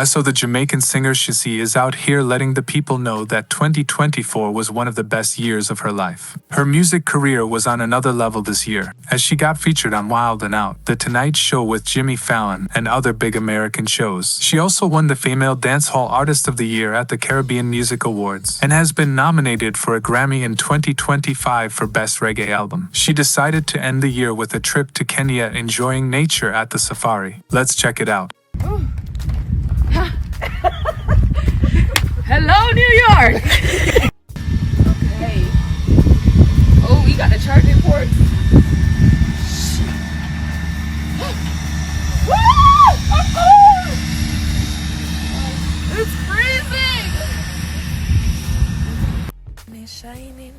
So the Jamaican singer Shensea is out here letting the people know that 2024 was one of the best years of her life. Her music career was on another level this year, as she got featured on Wild 'N Out, The Tonight Show with Jimmy Fallon, and other big American shows. She also won the Female Dancehall Artist of the Year at the Caribbean Music Awards, and has been nominated for a Grammy in 2025 for Best Reggae Album. She decided to end the year with a trip to Kenya enjoying nature at the safari. Let's check it out. Hello, New York! Okay. Oh, we got a charging port. It's freezing! Sun is shining,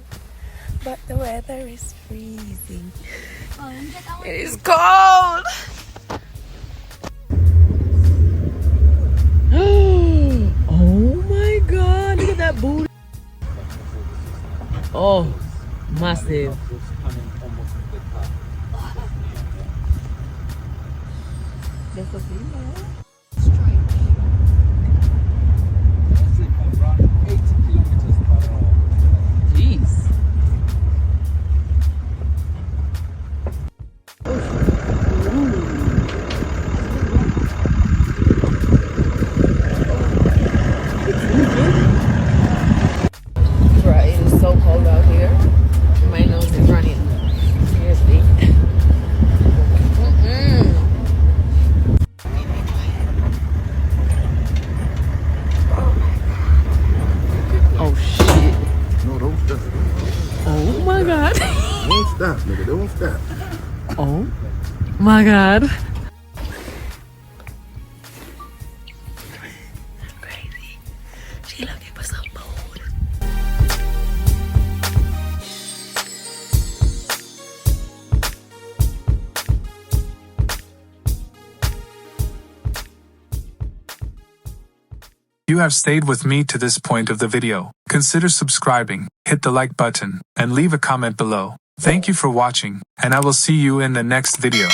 but the weather is freezing. It is cold! Oh my god, look at that booty. Oh, massive. That's a female. Jeez. Don't stop, nigga. Don't stop. Oh my god. Crazy. She looking for some food. You have stayed with me to this point of the video. Consider subscribing, hit the like button, and leave a comment below. Thank you for watching, and I will see you in the next video.